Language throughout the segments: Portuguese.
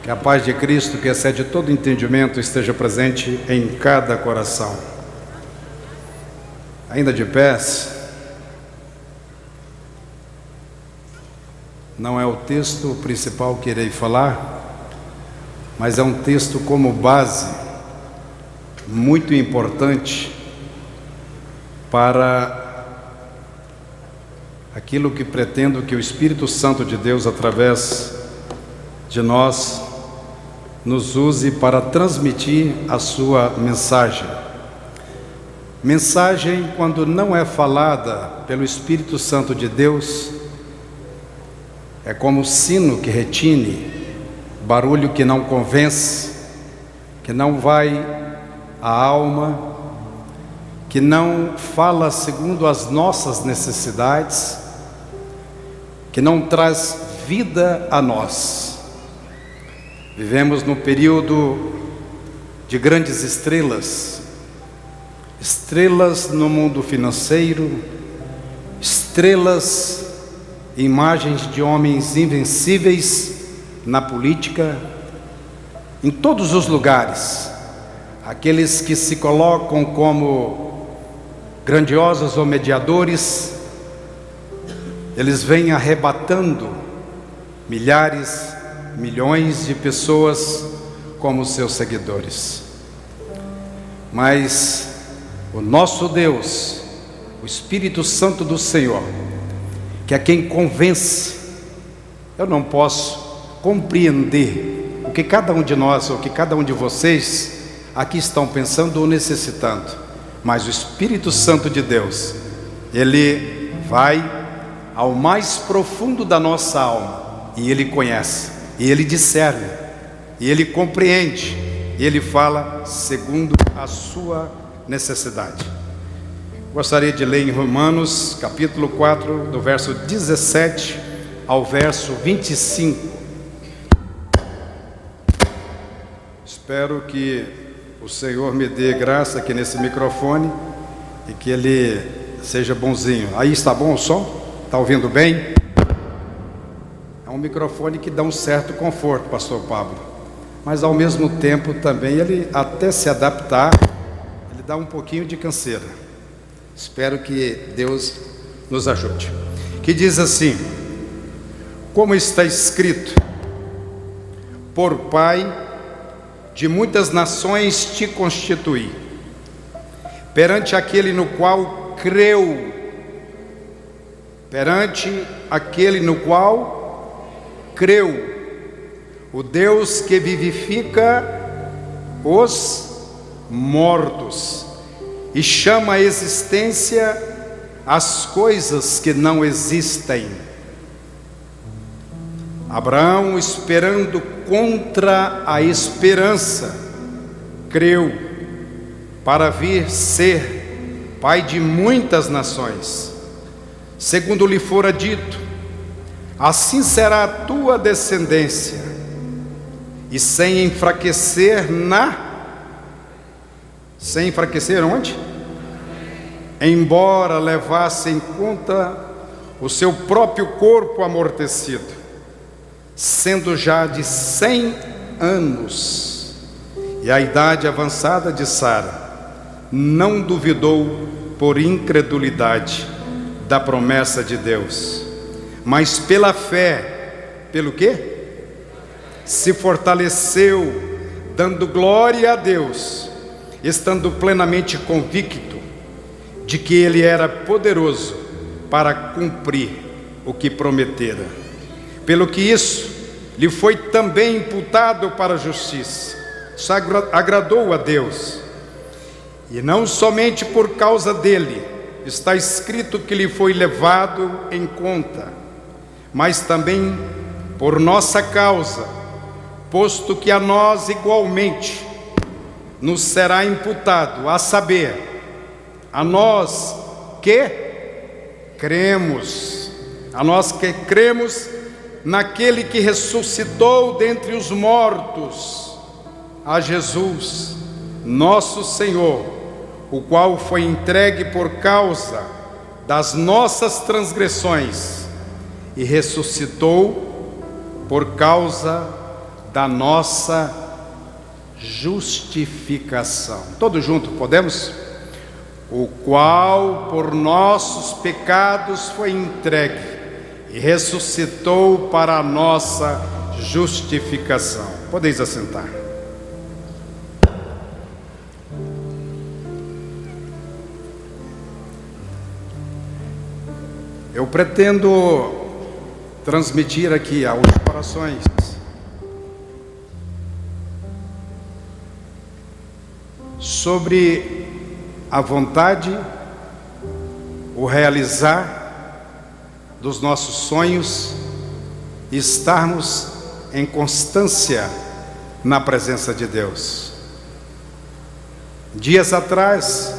Que a paz de Cristo, que excede todo entendimento, esteja presente em cada coração. Ainda de pés, não é o texto principal que irei falar, mas é um texto como base muito importante para aquilo que pretendo que o Espírito Santo de Deus, através de nós, nos use para transmitir a sua mensagem. Mensagem, quando não é falada pelo Espírito Santo de Deus, é como sino que retine, barulho que não convence, que não vai à alma, que não fala segundo as nossas necessidades, que não traz vida a nós. Vivemos no período de grandes estrelas, estrelas no mundo financeiro, estrelas, imagens de homens invencíveis na política, em todos os lugares. Aqueles que se colocam como grandiosos ou mediadores, eles vêm arrebatando milhares, milhões de pessoas como seus seguidores. Mas o nosso Deus, o Espírito Santo do Senhor, que é quem convence, eu não posso compreender o que cada um de nós, ou o que cada um de vocês aqui estão pensando ou necessitando, mas o Espírito Santo de Deus, Ele vai ao mais profundo da nossa alma, e Ele conhece, e Ele discerne, e Ele compreende, e Ele fala segundo a sua necessidade. Gostaria de ler em Romanos, capítulo 4, do verso 17 ao verso 25. Espero que o Senhor me dê graça aqui nesse microfone e que ele seja bonzinho. Aí está bom o som? Está ouvindo bem? É um microfone que dá um certo conforto, pastor Pablo, mas ao mesmo tempo também ele, até se adaptar, ele dá um pouquinho de canseira. Espero que Deus nos ajude. Que diz assim: como está escrito, por Pai de muitas nações te constituí, perante aquele no qual creu, o Deus que vivifica os mortos e chama à existência as coisas que não existem. Abraão, esperando contra a esperança, creu para vir ser pai de muitas nações, segundo lhe fora dito: assim será a tua descendência. E sem enfraquecer onde? Embora levasse em conta o seu próprio corpo amortecido, sendo já de 100 anos, e a idade avançada de Sara, não duvidou por incredulidade da promessa de Deus, mas pela fé, pelo quê? Se fortaleceu, dando glória a Deus, estando plenamente convicto de que Ele era poderoso para cumprir o que prometera. Pelo que isso lhe foi também imputado para a justiça. Isso agradou a Deus. E não somente por causa dele, está escrito que lhe foi levado em conta, mas também por nossa causa, posto que a nós igualmente nos será imputado, a saber, a nós que cremos, naquele que ressuscitou dentre os mortos, a Jesus, nosso Senhor, o qual foi entregue por causa das nossas transgressões e ressuscitou por causa da nossa justificação. Todos juntos, podemos? O qual por nossos pecados foi entregue e ressuscitou para a nossa justificação. Podeis assentar. Eu pretendo transmitir aqui aos corações sobre a vontade, o realizar dos nossos sonhos e estarmos em constância na presença de Deus. Dias atrás,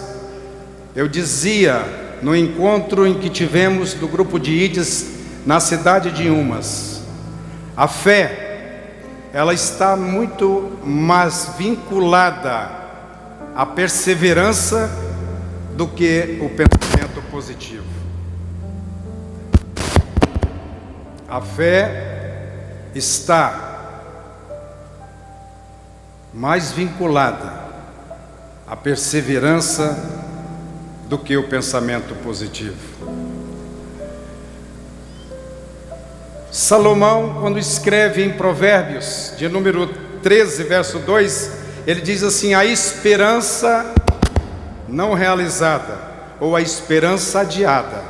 eu dizia no encontro em que tivemos do grupo de IDES na cidade de Umas, a fé, ela está muito mais vinculada à perseverança do que o pensamento positivo. A fé está mais vinculada à perseverança do que o pensamento positivo. Salomão, quando escreve em Provérbios, de número 13, verso 2, ele diz assim: a esperança não realizada, ou a esperança adiada,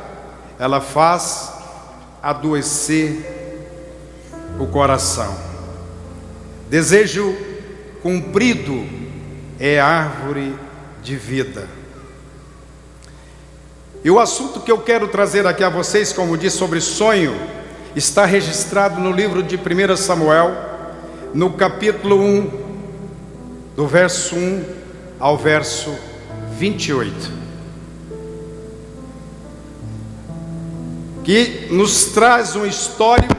ela faz adoecer o coração. Desejo cumprido é árvore de vida. E o assunto que eu quero trazer aqui a vocês, como disse, sobre sonho, está registrado no livro de 1 Samuel, no capítulo 1, do verso 1 ao verso 28, que nos traz um histórico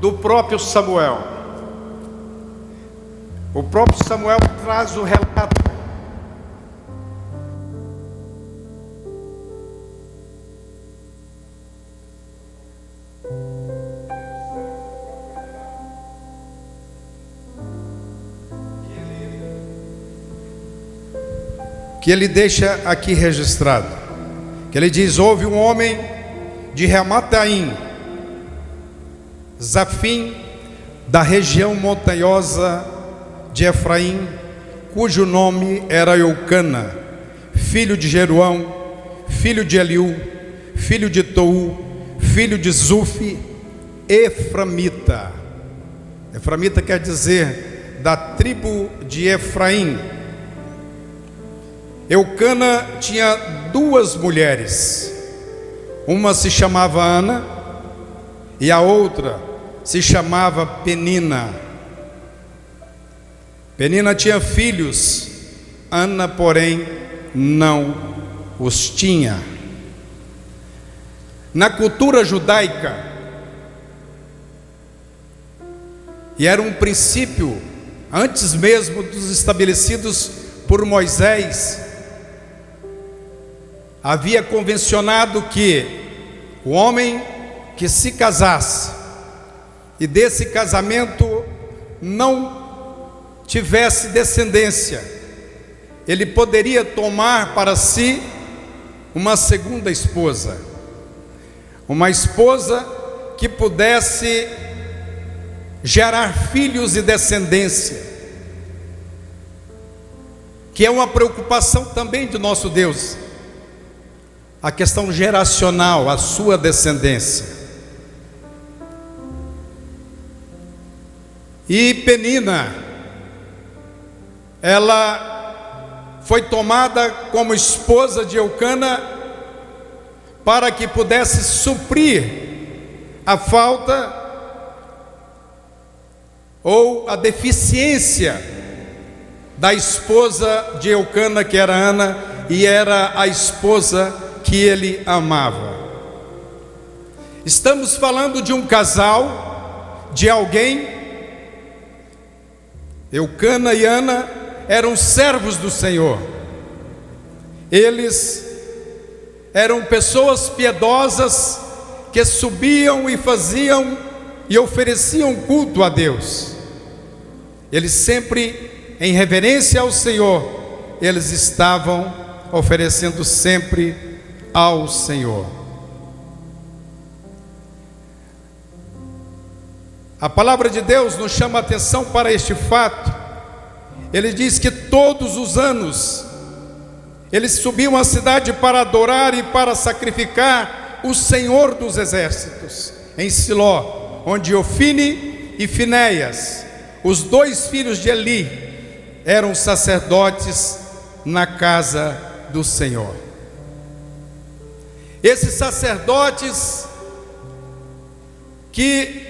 do próprio Samuel. O próprio Samuel traz o relato que ele deixa aqui registrado, que ele diz: houve um homem de Ramataim, Zafim, da região montanhosa de Efraim, cujo nome era Eucana, filho de Jeroão, filho de Eliú, filho de Tou, filho de Zufi, Eframita. Eframita quer dizer da tribo de Efraim. Eucana tinha duas mulheres, uma se chamava Ana e a outra se chamava Penina. Penina tinha filhos, Ana, porém, não os tinha. Na cultura judaica, e era um princípio antes mesmo dos estabelecidos por Moisés, havia convencionado que o homem que se casasse e desse casamento não tivesse descendência, ele poderia tomar para si uma segunda esposa, uma esposa que pudesse gerar filhos e descendência, que é uma preocupação também de nosso Deus, a questão geracional, a sua descendência. E Penina, ela foi tomada como esposa de Eucana para que pudesse suprir a falta ou a deficiência da esposa de Eucana, que era Ana, e era a esposa que ele amava. Estamos falando de um casal, de alguém. Eucana e Ana eram servos do Senhor. Eles eram pessoas piedosas que subiam e faziam e ofereciam culto a Deus. Eles sempre, em reverência ao Senhor, eles estavam oferecendo sempre ao Senhor. A palavra de Deus nos chama a atenção para este fato. Ele diz que todos os anos eles subiam à cidade para adorar e para sacrificar o Senhor dos exércitos, em Siló, onde Ofni e Finéias, os dois filhos de Eli, eram sacerdotes na casa do Senhor. Esses sacerdotes que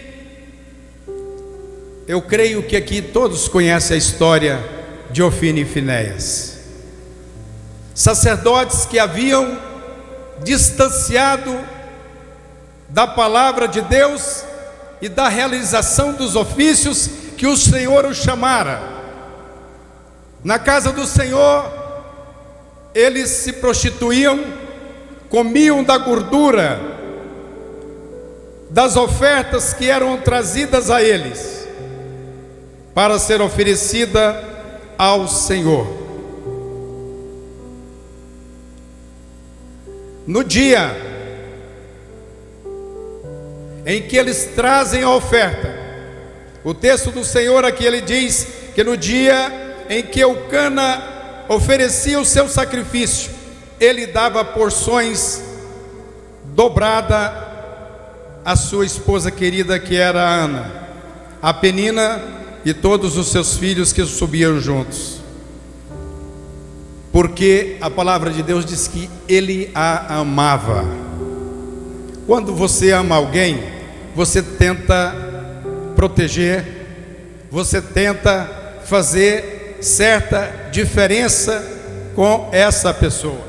eu creio que aqui todos conhecem a história de Ofni e Finéias. Sacerdotes que haviam distanciado da palavra de Deus e da realização dos ofícios que o Senhor os chamara. Na casa do Senhor, eles se prostituíam, comiam da gordura das ofertas que eram trazidas a eles, para ser oferecida ao Senhor. No dia em que eles trazem a oferta, o texto do Senhor aqui ele diz que no dia em que Eucana oferecia o seu sacrifício, ele dava porções dobrada à sua esposa querida, que era a Ana, a Penina e todos os seus filhos que subiam juntos, porque a palavra de Deus diz que ele a amava. Quando você ama alguém, você tenta proteger, você tenta fazer certa diferença com essa pessoa.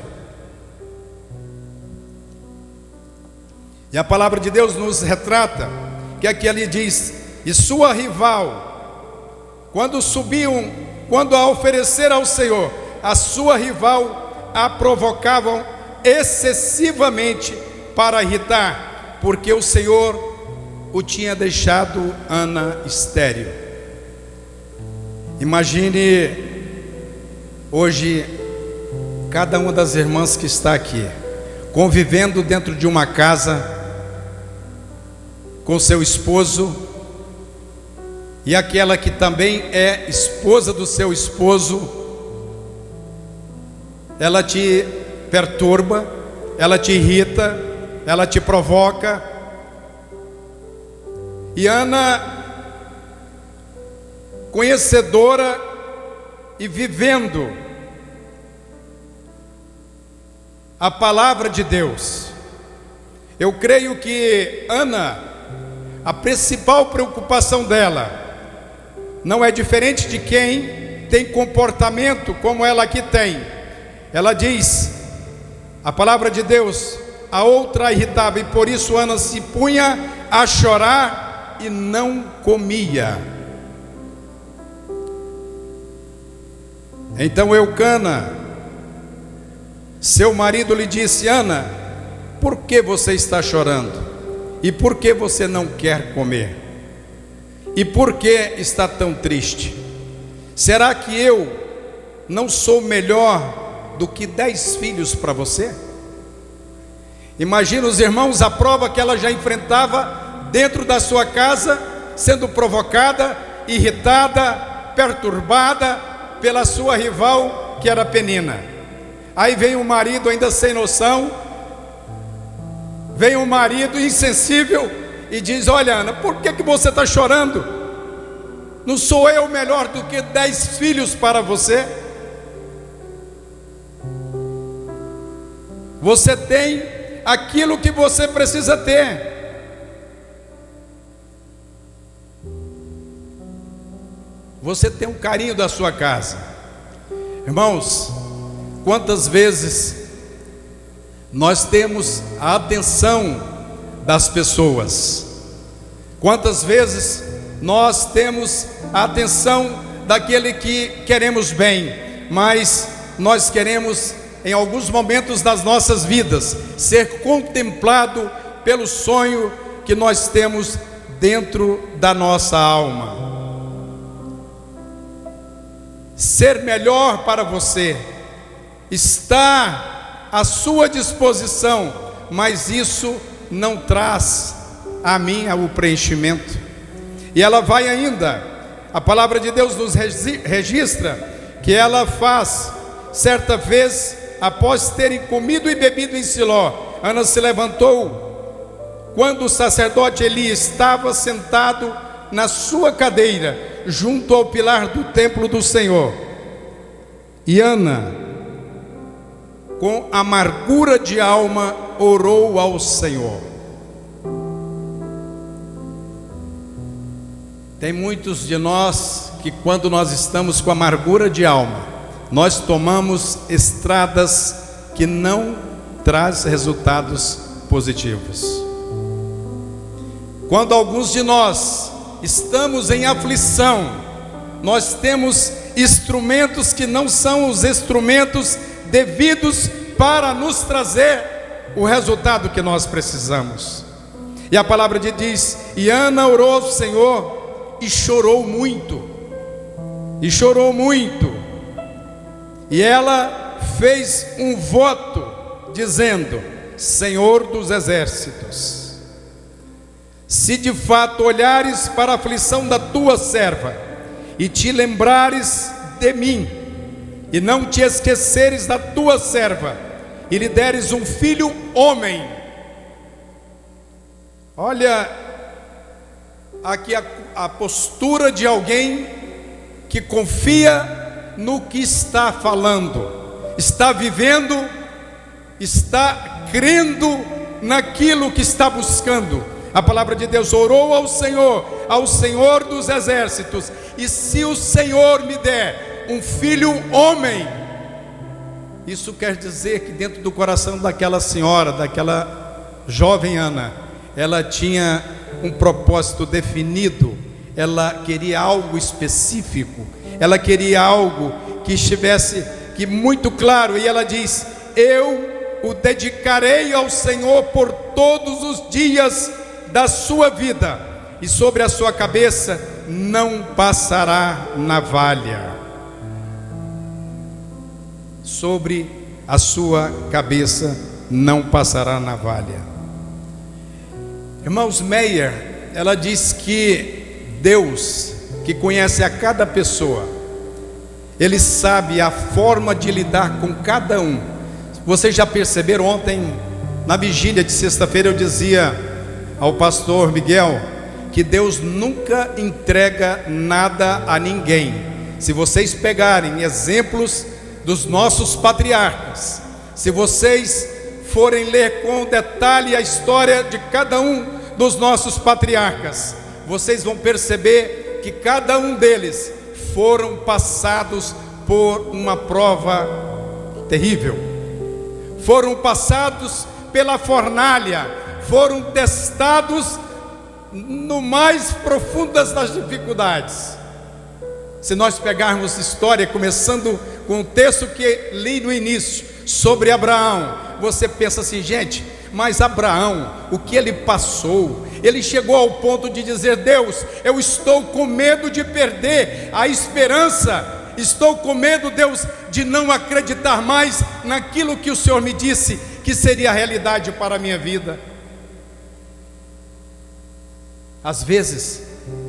E a palavra de Deus nos retrata que aqui ele diz: e sua rival, quando a oferecer ao Senhor, a sua rival a provocavam excessivamente para irritar, porque o Senhor o tinha deixado Ana estéril. Imagine hoje cada uma das irmãs que está aqui convivendo dentro de uma casa com seu esposo, e aquela que também é esposa do seu esposo, ela te perturba, ela te irrita, ela te provoca. E Ana, conhecedora e vivendo a palavra de Deus, eu creio que Ana, a principal preocupação dela não é diferente de quem tem comportamento como ela aqui tem. Ela diz, a palavra de Deus, a outra a irritava, e por isso Ana se punha a chorar e não comia. Então Eucana, seu marido, lhe disse: Ana, por que você está chorando? E por que você não quer comer? E por que está tão triste? Será que eu não sou melhor do que 10 filhos para você? Imagina, os irmãos, a prova que ela já enfrentava dentro da sua casa, sendo provocada, irritada, perturbada pela sua rival, que era Penina. Aí vem o marido ainda sem noção, vem o marido insensível e diz: olha, Ana, por que você está chorando? Não sou eu melhor do que 10 filhos para você? Você tem aquilo que você precisa ter. Você tem um carinho da sua casa. Irmãos, quantas vezes nós temos a atenção das pessoas? Quantas vezes nós temos a atenção daquele que queremos bem, mas nós queremos, em alguns momentos das nossas vidas, ser contemplado pelo sonho que nós temos dentro da nossa alma. ser melhor para você, está à sua disposição, mas isso não traz a mim o preenchimento. E ela vai ainda, a palavra de Deus nos registra que ela faz, certa vez, após terem comido e bebido em Siló, Ana se levantou, quando o sacerdote Eli estava sentado na sua cadeira, junto ao pilar do templo do Senhor. E Ana, com amargura de alma, orou ao Senhor. Tem muitos de nós que, quando nós estamos com amargura de alma, nós tomamos estradas que não trazem resultados positivos. Quando alguns de nós estamos em aflição, nós temos instrumentos que não são os instrumentos devidos para nos trazer o resultado que nós precisamos. E a palavra de Deus diz: e Ana orou ao Senhor e chorou muito, e ela fez um voto, dizendo: Senhor dos exércitos, se de fato olhares para a aflição da tua serva, e te lembrares de mim, e não te esqueceres da tua serva, e lhe deres um filho homem. Olha aqui a postura de alguém que confia no que está falando, está vivendo, está crendo naquilo que está buscando. A palavra de Deus: orou ao Senhor dos exércitos, e se o Senhor me der um filho homem. Isso quer dizer que dentro do coração daquela senhora, daquela jovem Ana, ela tinha um propósito definido, ela queria algo específico, ela queria algo que estivesse muito claro, e ela diz: eu o dedicarei ao Senhor por todos os dias da sua vida, e sobre a sua cabeça não passará navalha. Sobre a sua cabeça não passará navalha. Irmãos, Meyer, ela diz que Deus, que conhece a cada pessoa, Ele sabe a forma de lidar com cada um. Vocês já perceberam? Ontem, na vigília de sexta-feira, eu dizia ao pastor Miguel que Deus nunca entrega nada a ninguém. Se vocês pegarem exemplos dos nossos patriarcas, se vocês forem ler com detalhe a história de cada um dos nossos patriarcas, vocês vão perceber que cada um deles foram passados por uma prova terrível, foram passados pela fornalha, foram testados no mais profundas das dificuldades. Se nós pegarmos história, começando com o texto que li no início, sobre Abraão, você pensa assim: gente, mas Abraão, o que ele passou? Ele chegou ao ponto de dizer: Deus, eu estou com medo de perder a esperança, estou com medo, Deus, de não acreditar mais naquilo que o Senhor me disse que seria a realidade para a minha vida. Às vezes,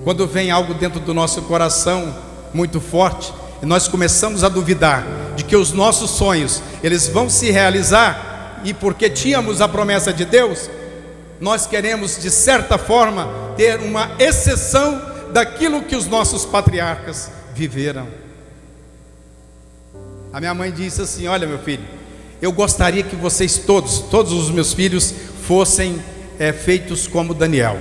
quando vem algo dentro do nosso coração muito forte, e nós começamos a duvidar de que os nossos sonhos, eles vão se realizar, e porque tínhamos a promessa de Deus, nós queremos de certa forma ter uma exceção daquilo que os nossos patriarcas viveram. A minha mãe disse assim: olha, meu filho, eu gostaria que vocês todos os meus filhos fossem feitos como Daniel.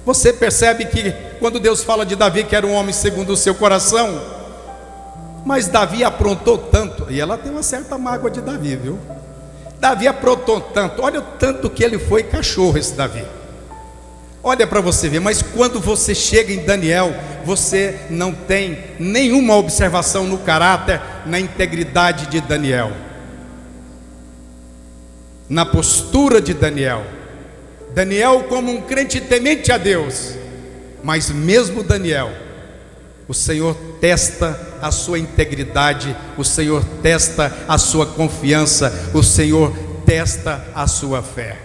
Você percebe que quando Deus fala de Davi, que era um homem segundo o seu coração, mas Davi aprontou tanto, e ela tem uma certa mágoa de Davi, viu? Davi aprontou tanto, olha o tanto que ele foi cachorro, esse Davi. Olha para você ver, mas quando você chega em Daniel, você não tem nenhuma observação no caráter, na integridade de Daniel, na postura de Daniel. Daniel como um crente temente a Deus, mas mesmo Daniel, O Senhor testa a sua integridade, o Senhor testa a sua confiança, o Senhor testa a sua fé.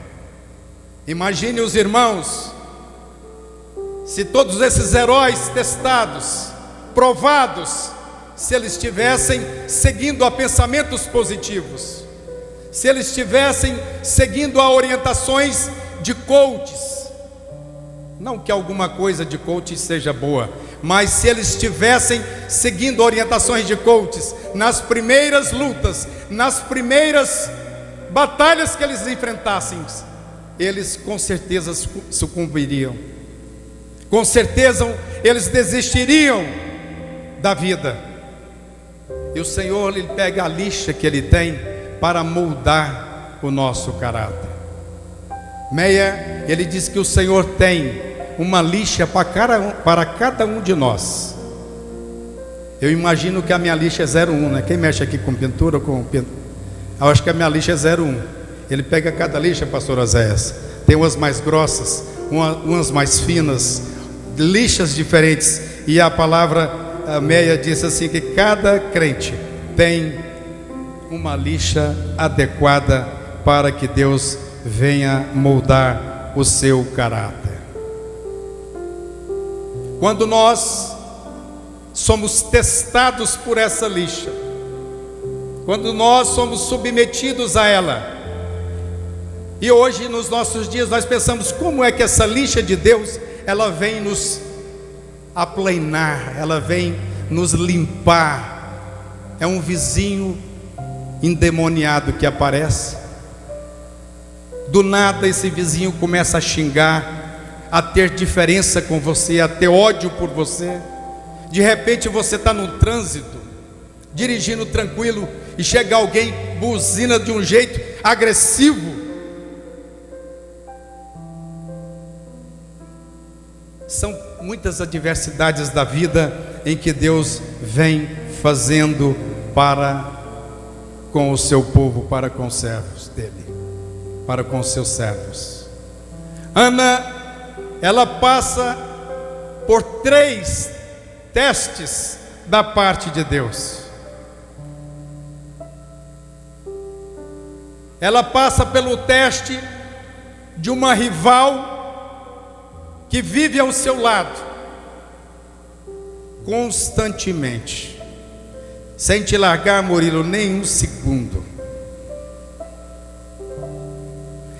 Imagine os irmãos, se todos esses heróis testados, provados, se eles estivessem seguindo a pensamentos positivos, se eles estivessem seguindo a orientações de coaches, não que alguma coisa de coach seja boa, mas se eles estivessem seguindo orientações de coaches, nas primeiras lutas, nas primeiras batalhas que eles enfrentassem, eles com certeza sucumbiriam, com certeza eles desistiriam da vida. E o Senhor, Ele pega a lixa que Ele tem para moldar o nosso caráter. Meia, ele diz que o Senhor tem uma lixa para cada um de nós. Eu imagino que a minha lixa é 01, né? Quem mexe aqui com pintura ou com pintura? Eu acho que a minha lixa é 01. Ele pega cada lixa, pastor Oséias. Tem umas mais grossas, umas mais finas, lixas diferentes. E a palavra Meia diz assim que cada crente tem uma lixa adequada para que Deus venha moldar o seu caráter. Quando nós somos testados por essa lixa, quando nós somos submetidos a ela, e hoje nos nossos dias nós pensamos como é que essa lixa de Deus, ela vem nos aplanar, ela vem nos limpar. É um vizinho endemoniado que aparece, do nada esse vizinho começa a xingar, a ter diferença com você, a ter ódio por você. De repente você está no trânsito, dirigindo tranquilo, e chega alguém, buzina de um jeito agressivo. São muitas adversidades da vida em que Deus vem fazendo para com o seu povo, para com os servos dele, para com os seus servos. Ana, ela passa por 3 testes da parte de Deus. Ela passa pelo teste de uma rival que vive ao seu lado constantemente, sem te largar, Murilo, nem um segundo.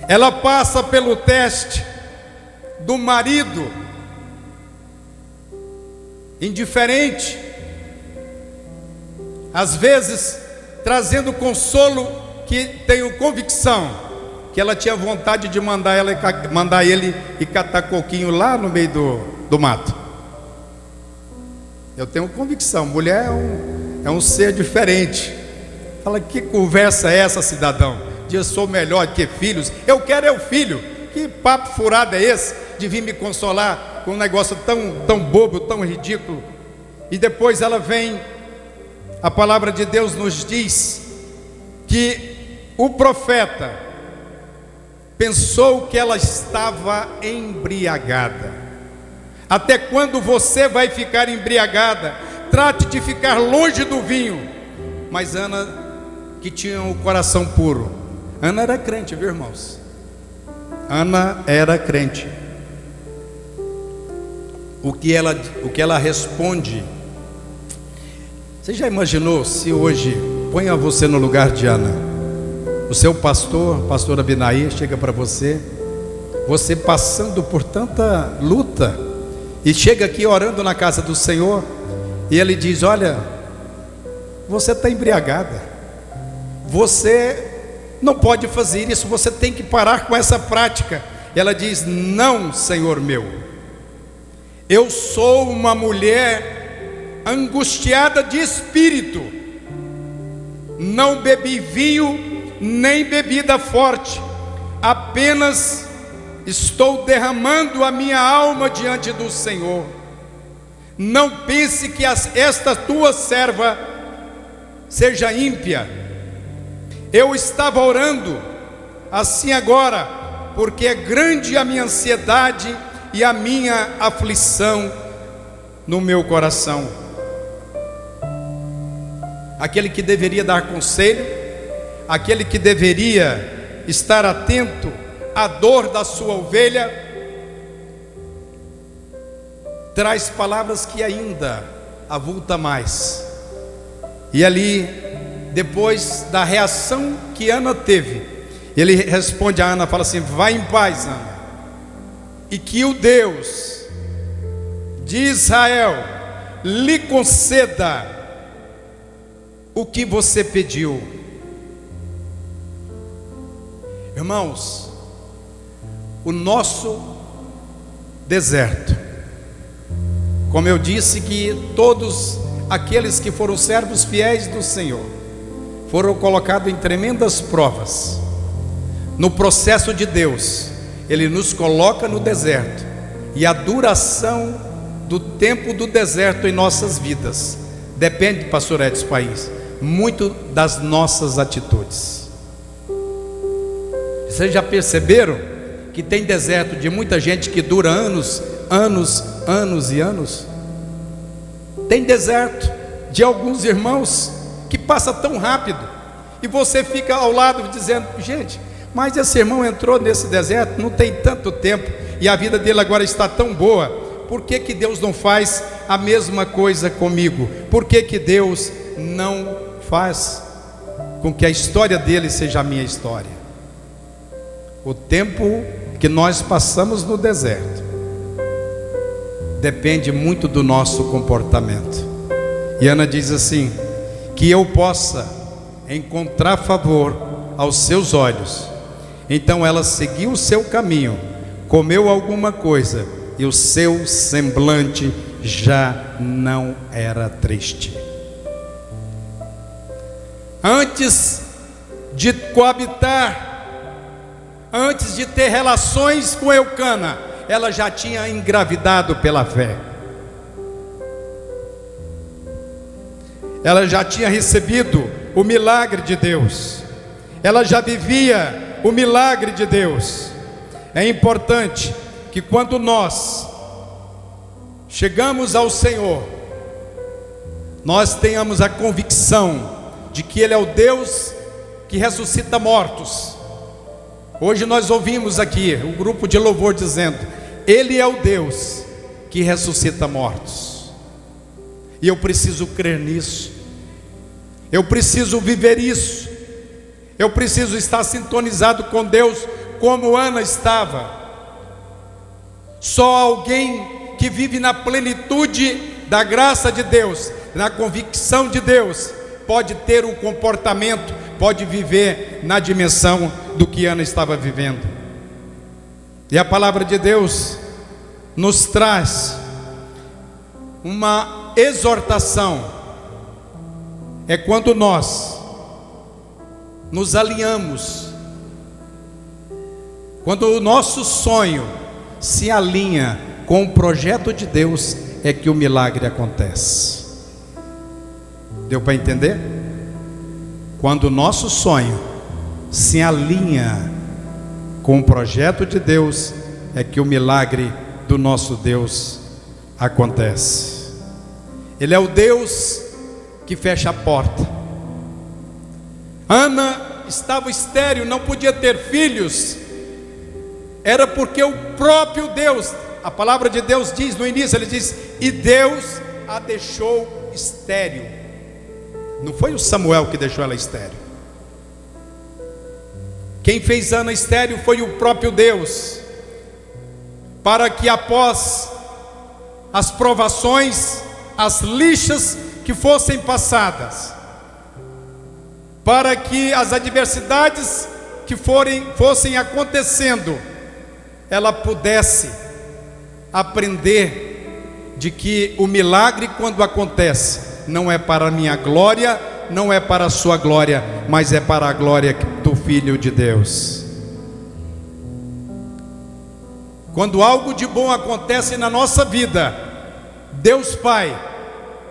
Ela passa pelo teste do marido indiferente, às vezes trazendo consolo, que tenho convicção que ela tinha vontade de mandar ele e catar coquinho lá no meio do mato. Eu tenho convicção, mulher é um ser diferente. Fala, que conversa é essa, cidadão? Eu sou melhor que filhos, eu quero é o filho. Que papo furado é esse de vir me consolar com um negócio tão bobo, tão ridículo? E depois ela vem, a palavra de Deus nos diz que o profeta pensou que ela estava embriagada. Até quando você vai ficar embriagada? Trate de ficar longe do vinho. Mas Ana, que tinha o coração puro, Ana era crente, viu, irmãos? Ana era crente. O que ela responde? Você já imaginou se hoje, ponha você no lugar de Ana, o seu pastor Abinaí, chega para você passando por tanta luta, e chega aqui orando na casa do Senhor, e ele diz: olha, você está embriagada, você não pode fazer isso, você tem que parar com essa prática. E ela diz: não, Senhor meu, eu sou uma mulher angustiada de espírito, não bebi vinho nem bebida forte, apenas estou derramando a minha alma diante do Senhor. Não pense que esta tua serva seja ímpia. Eu estava orando assim agora, porque é grande a minha ansiedade e a minha aflição. no meu coração. Aquele que deveria dar conselho, aquele que deveria estar atento à dor da sua ovelha, traz palavras que ainda avulta mais. E ali, depois da reação que Ana teve, ele responde a Ana, fala assim: vai em paz, Ana, e que o Deus de Israel lhe conceda o que você pediu. Irmãos, o nosso deserto, como eu disse, que todos aqueles que foram servos fiéis do Senhor foram colocados em tremendas provas. No processo de Deus, Ele nos coloca no deserto, e a duração do tempo do deserto em nossas vidas depende, pastor Edson País, muito das nossas atitudes. Vocês já perceberam que tem deserto de muita gente que dura anos e anos? Tem deserto de alguns irmãos que passa tão rápido, e você fica ao lado dizendo: gente, mas esse irmão entrou nesse deserto não tem tanto tempo, e a vida dele agora está tão boa. Por que que Deus não faz a mesma coisa comigo? Por que que Deus não faz com que a história dele seja a minha história? O tempo que nós passamos no deserto depende muito do nosso comportamento. E Ana diz assim: que eu possa encontrar favor aos seus olhos. Então ela seguiu o seu caminho, comeu alguma coisa, e o seu semblante já não era triste. Antes de coabitar, antes de ter relações com Eucana, ela já tinha engravidado pela fé. Ela já tinha recebido o milagre de Deus. Ela já vivia o milagre de Deus. É importante que quando nós chegamos ao Senhor, nós tenhamos a convicção de que Ele é o Deus que ressuscita mortos. Hoje nós ouvimos aqui um grupo de louvor dizendo: Ele é o Deus que ressuscita mortos. E eu preciso crer nisso, eu preciso viver isso, eu preciso estar sintonizado com Deus como Ana estava. Só alguém que vive na plenitude da graça de Deus, na convicção de Deus, pode ter um comportamento, pode viver na dimensão do que Ana estava vivendo. E a palavra de Deus nos traz uma exortação. É quando nós nos alinhamos, quando o nosso sonho se alinha com o projeto de Deus, é que o milagre acontece. Deu para entender? Quando o nosso sonho se alinha com o projeto de Deus, é que o milagre do nosso Deus acontece. Ele é o Deus que fecha a porta. Ana estava estéril, não podia ter filhos. Era porque o próprio Deus, a palavra de Deus diz no início, ele diz: e Deus a deixou estéril. Não foi o Samuel que deixou ela estéril. Quem fez Ana estéril foi o próprio Deus, para que após as provações, as lixas que fossem passadas, para que as adversidades que fossem acontecendo, ela pudesse aprender de que o milagre, quando acontece, não é para a minha glória, não é para a sua glória, mas é para a glória do Filho de Deus. Quando algo de bom acontece na nossa vida, Deus Pai,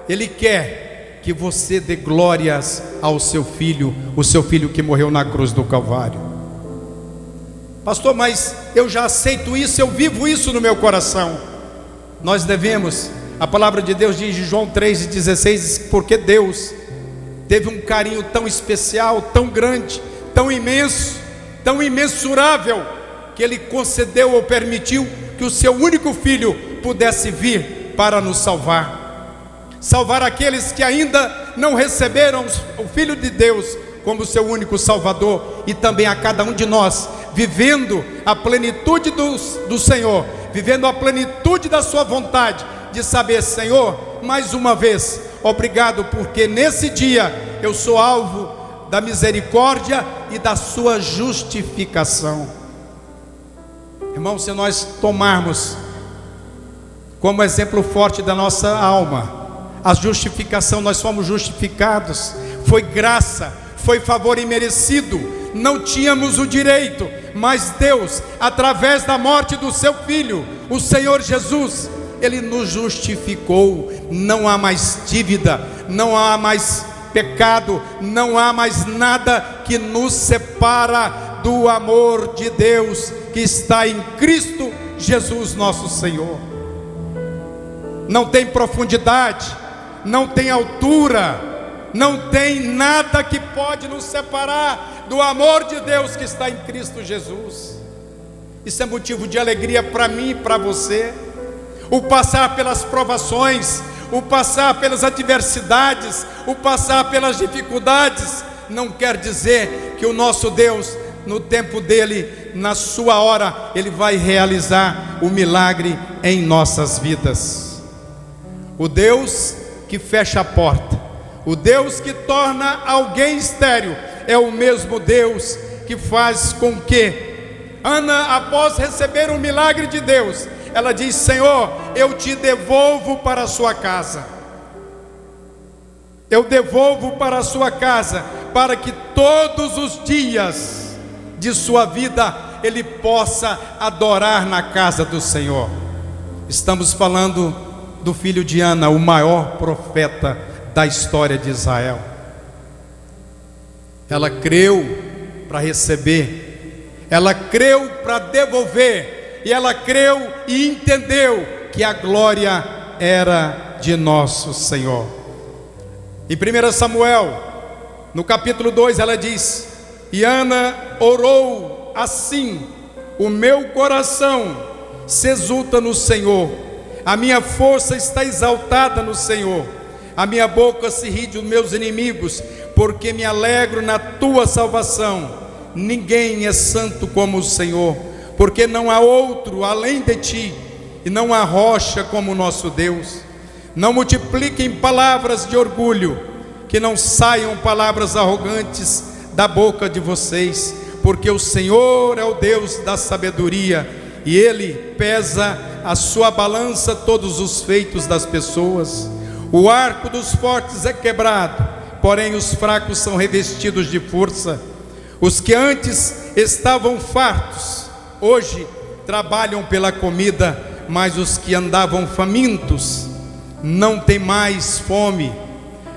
Ele quer que você dê glórias ao seu Filho, o seu Filho que morreu na cruz do Calvário. Pastor, mas eu já aceito isso, eu vivo isso no meu coração. Nós devemos A palavra de Deus diz em João 3,16, porque Deus teve um carinho tão especial, tão grande, tão imenso, tão imensurável, que Ele concedeu ou permitiu que o seu único Filho pudesse vir para nos salvar aqueles que ainda não receberam o Filho de Deus como seu único Salvador, e também a cada um de nós, vivendo a plenitude do Senhor, vivendo a plenitude da sua vontade, de saber: Senhor, mais uma vez, obrigado, porque nesse dia eu sou alvo da misericórdia e da sua justificação. Irmão, se nós tomarmos como exemplo forte da nossa alma a justificação, nós fomos justificados, foi graça, foi favor imerecido, não tínhamos o direito, mas Deus, através da morte do seu Filho, o Senhor Jesus, Ele nos justificou. Não há mais dívida, não há mais pecado, não há mais nada que nos separa do amor de Deus que está em Cristo Jesus nosso Senhor. Não tem profundidade, não tem altura, não tem nada que pode nos separar do amor de Deus que está em Cristo Jesus. Isso é motivo de alegria para mim e para você. O passar pelas provações, o passar pelas adversidades, o passar pelas dificuldades, não quer dizer que o nosso Deus, no tempo dele, na sua hora, Ele vai realizar o milagre em nossas vidas. O Deus que fecha a porta, o Deus que torna alguém estéril, é o mesmo Deus que faz com que Ana, após receber o milagre de Deus, ela diz: Senhor, eu te devolvo para a sua casa. Eu devolvo para a sua casa, para que todos os dias de sua vida ele possa adorar na casa do Senhor. Estamos falando do filho de Ana, o maior profeta da história de Israel. Ela creu para receber, ela creu para devolver, e ela creu e entendeu que a glória era de nosso Senhor. Em 1 Samuel, no capítulo 2, ela diz: e Ana orou assim: o meu coração se exulta no Senhor, a minha força está exaltada no Senhor, a minha boca se ri dos meus inimigos, porque me alegro na tua salvação. Ninguém é santo como o Senhor, porque não há outro além de ti, e não há rocha como o nosso Deus. Não multipliquem palavras de orgulho, que não saiam palavras arrogantes da boca de vocês, porque o Senhor é o Deus da sabedoria, e Ele pesa a sua balança todos os feitos das pessoas. O arco dos fortes é quebrado, porém os fracos são revestidos de força. Os que antes estavam fartos, hoje trabalham pela comida, mas os que andavam famintos não têm mais fome.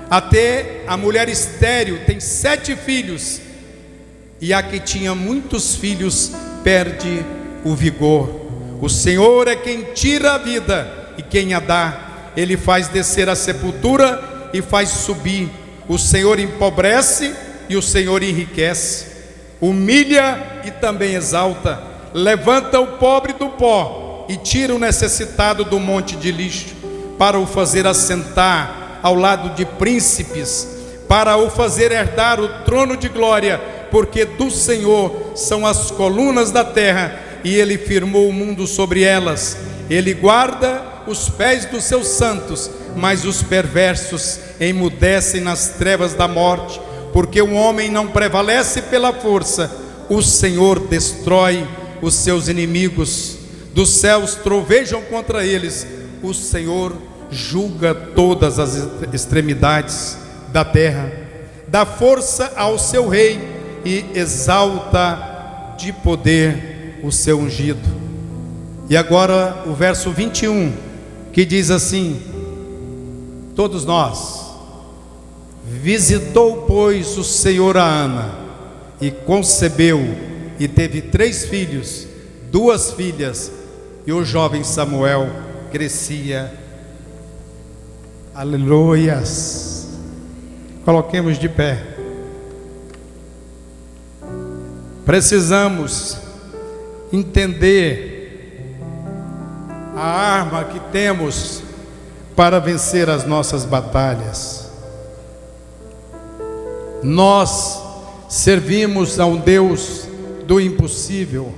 Até a mulher estéril tem 7 filhos, e a que tinha muitos filhos perde o vigor. O Senhor é quem tira a vida e quem a dá. Ele faz descer a sepultura e faz subir. O Senhor empobrece e o Senhor enriquece. Humilha e também exalta. Levanta o pobre do pó e tira o necessitado do monte de lixo, para o fazer assentar ao lado de príncipes, para o fazer herdar o trono de glória, porque do Senhor são as colunas da terra, e Ele firmou o mundo sobre elas. Ele guarda os pés dos seus santos, mas os perversos emudecem nas trevas da morte, porque o homem não prevalece pela força. O Senhor destrói os seus inimigos, dos céus trovejam contra eles. O Senhor julga todas as extremidades da terra, dá força ao seu rei e exalta de poder o seu ungido. E agora o verso 21, que diz assim: todos nós. Visitou, pois, o Senhor a Ana, e concebeu, e teve 3 filhos, 2 filhas, e o jovem Samuel crescia Aleluias. Coloquemos de pé. Precisamos entender a arma que temos para vencer as nossas batalhas. Nós servimos a um Deus do impossível.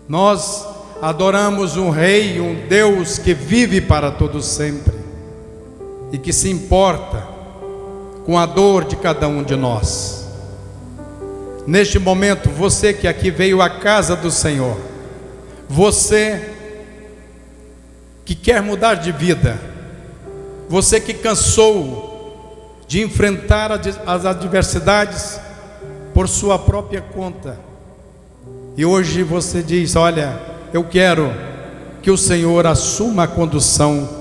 Nós adoramos um Rei, um Deus que vive para todo sempre e que se importa com a dor de cada um de nós. Neste momento, você que aqui veio à casa do Senhor, você que quer mudar de vida, você que cansou de enfrentar as adversidades por sua própria conta, e hoje você diz: olha, eu quero que o Senhor assuma a condução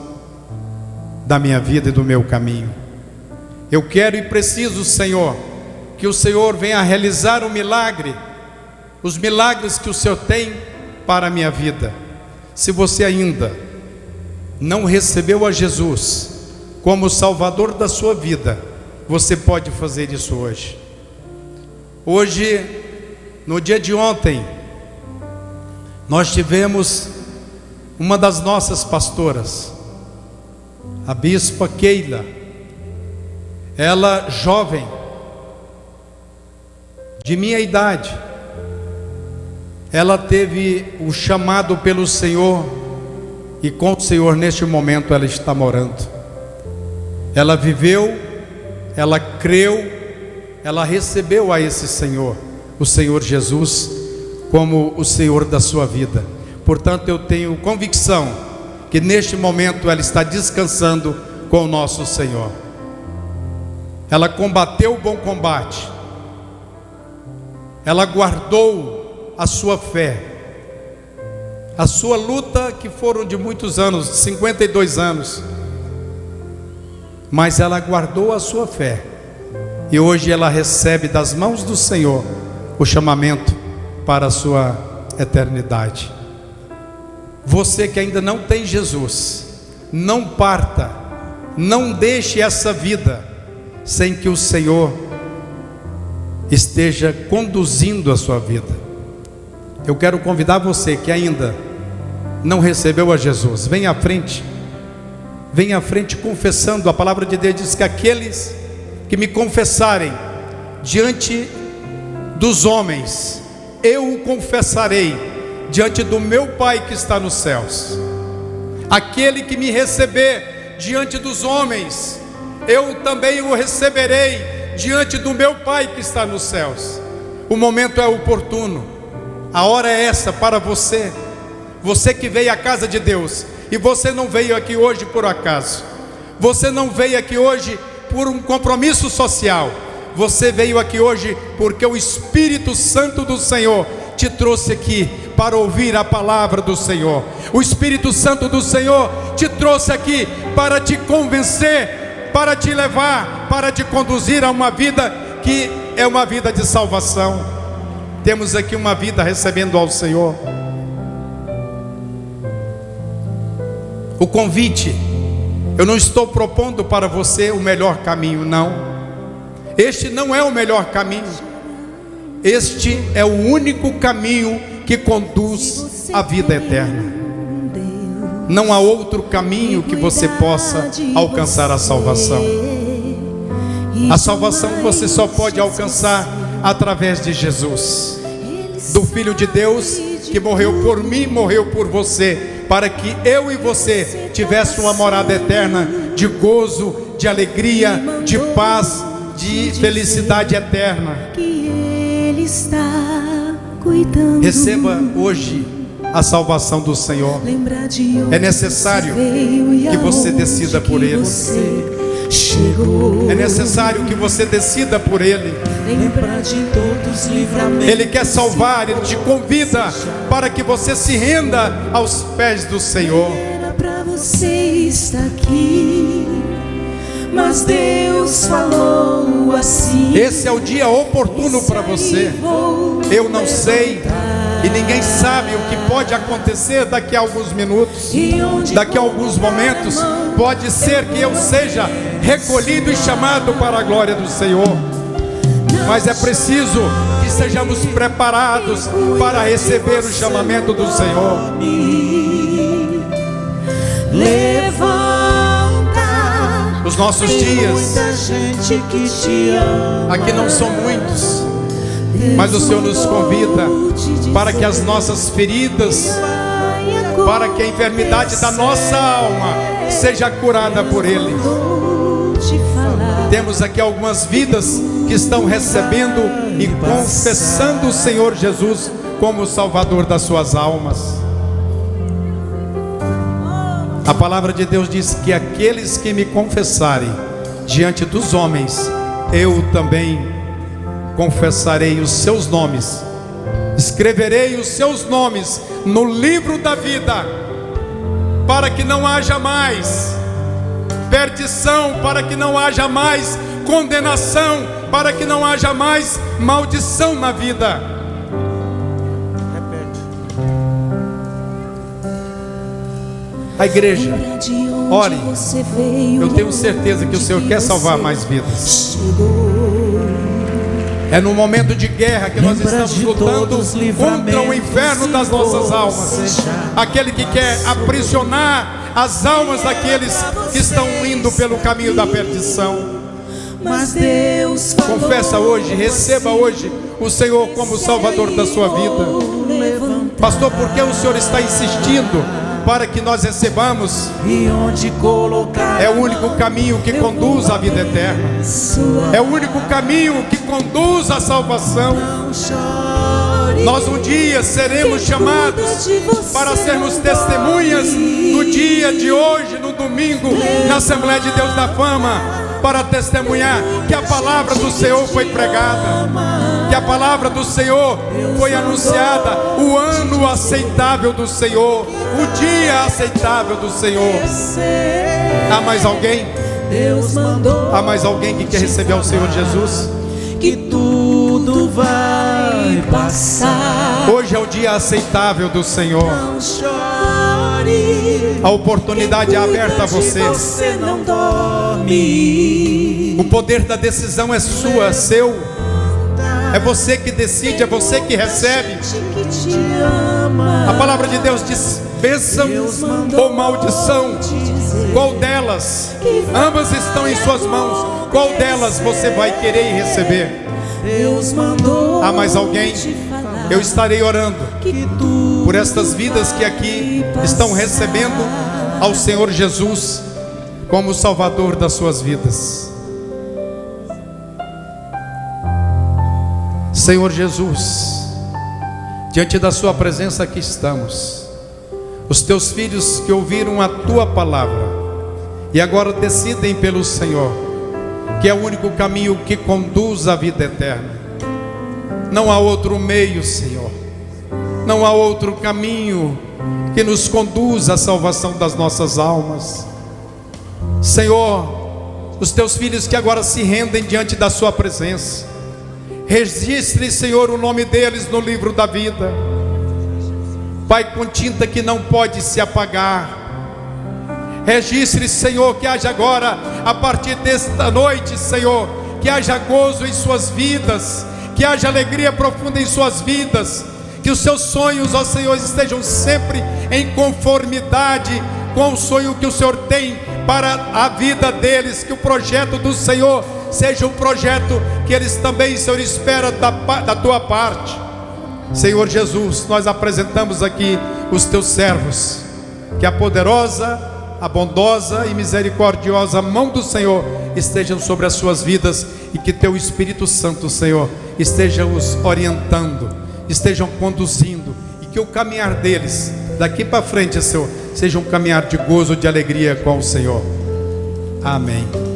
da minha vida e do meu caminho. Eu quero e preciso, Senhor, que o Senhor venha realizar um milagre, os milagres que o Senhor tem para a minha vida. Se você ainda não recebeu a Jesus como Salvador da sua vida, você pode fazer isso hoje. Hoje, no dia de ontem, nós tivemos uma das nossas pastoras, a bispa Keila. Ela, jovem, de minha idade, ela teve o chamado pelo Senhor, e com o Senhor neste momento ela está morando. Ela viveu, ela creu, ela recebeu a esse Senhor, o Senhor Jesus, como o Senhor da sua vida. Portanto, eu tenho convicção que neste momento ela está descansando com o nosso Senhor. Ela combateu o bom combate, ela guardou a sua fé, a sua luta, que foram de muitos anos, 52 anos, mas ela guardou a sua fé, e hoje ela recebe das mãos do Senhor o chamamento para a sua eternidade. Você que ainda não tem Jesus, não parta, não deixe essa vida sem que o Senhor esteja conduzindo a sua vida. Eu quero convidar você que ainda não recebeu a Jesus, venha à frente confessando. A palavra de Deus diz que aqueles que me confessarem diante dos homens, eu o confessarei diante do meu Pai que está nos céus. Aquele que me receber diante dos homens, eu também o receberei diante do meu Pai que está nos céus. O momento é oportuno, a hora é essa para você. Você que veio à casa de Deus, e você não veio aqui hoje por acaso, você não veio aqui hoje por um compromisso social, você veio aqui hoje porque o Espírito Santo do Senhor te trouxe aqui para ouvir a palavra do Senhor. O Espírito Santo do Senhor te trouxe aqui para te convencer, para te levar, para te conduzir a uma vida que é uma vida de salvação. Temos aqui uma vida recebendo ao Senhor. O convite, eu não estou propondo para você o melhor caminho, não. Este não é o melhor caminho. Este é o único caminho que conduz à vida eterna. Não há outro caminho que você possa alcançar a salvação. A salvação você só pode alcançar através de Jesus, do Filho de Deus, que morreu por mim, morreu por você, para que eu e você tivéssemos uma morada eterna de gozo, de alegria, de paz, de felicidade eterna. Receba hoje a salvação do Senhor. É necessário que você decida por Ele. É necessário que você decida por Ele. Ele quer salvar, Ele te convida para que você se renda aos pés do Senhor. Para você estar aqui, mas Deus falou assim. Esse é o dia oportuno para você. Eu não sei E ninguém sabe o que pode acontecer daqui a alguns minutos, daqui a alguns momentos. Pode ser que eu seja recolhido e chamado para a glória do Senhor. Mas é preciso que sejamos preparados para receber o chamamento do Senhor. Os nossos dias aqui não são muitos, mas o Senhor nos convida para que as nossas feridas, para que a enfermidade da nossa alma seja curada por Ele. Temos aqui algumas vidas que estão recebendo e confessando o Senhor Jesus como o Salvador das suas almas. A palavra de Deus diz que aqueles que me confessarem diante dos homens, eu também confessarei os seus nomes, escreverei os seus nomes no livro da vida, para que não haja mais perdição, para que não haja mais condenação, para que não haja mais maldição na vida. A igreja, ore. Eu tenho certeza que o Senhor quer salvar mais vidas. É no momento de guerra que nós estamos lutando contra o inferno das nossas almas, aquele que quer aprisionar as almas daqueles que estão indo pelo caminho da perdição. Confessa hoje, receba hoje o Senhor como Salvador da sua vida. Pastor, por que o Senhor está insistindo para que nós recebamos? É o único caminho que conduz à vida eterna, é o único caminho que conduz à salvação. Nós um dia seremos chamados para sermos testemunhas no dia de hoje, no domingo, na Assembleia de Deus da Fama, para testemunhar que a palavra do Senhor foi pregada, que a palavra do Senhor foi anunciada, o ano aceitável do Senhor, o dia aceitável do Senhor. Há mais alguém? Há mais alguém que quer receber ao Senhor Jesus? Que tudo vai passar. Hoje é o dia aceitável do Senhor. Não chore. A oportunidade é aberta a você. Você não dorme. O poder da decisão é sua, é seu. É você que decide, é você que recebe. A palavra de Deus diz: bênção ou maldição, qual delas? Ambas estão em suas mãos. Qual delas você vai querer e receber? Há mais alguém? Eu estarei orando por estas vidas que aqui estão recebendo ao Senhor Jesus como Salvador das suas vidas. Senhor Jesus, diante da sua presença aqui estamos, os teus filhos que ouviram a tua palavra e agora decidem pelo Senhor, que é o único caminho que conduz à vida eterna. Não há outro meio, Senhor, não há outro caminho que nos conduz à salvação das nossas almas. Senhor, os teus filhos que agora se rendem diante da sua presença, registre, Senhor, o nome deles no livro da vida, Pai, com tinta que não pode se apagar. Registre, Senhor, que haja agora, a partir desta noite, Senhor, que haja gozo em suas vidas, que haja alegria profunda em suas vidas, que os seus sonhos, ó Senhor, estejam sempre em conformidade com o sonho que o Senhor tem para a vida deles, que o projeto do Senhor seja um projeto que eles também, Senhor, esperam da tua parte. Senhor Jesus, nós apresentamos aqui os teus servos, que a poderosa, a bondosa e misericordiosa mão do Senhor estejam sobre as suas vidas, e que teu Espírito Santo, Senhor, esteja os orientando, estejam conduzindo, e que o caminhar deles daqui para frente, Senhor, seja um caminhar de gozo, de alegria com o Senhor. Amém.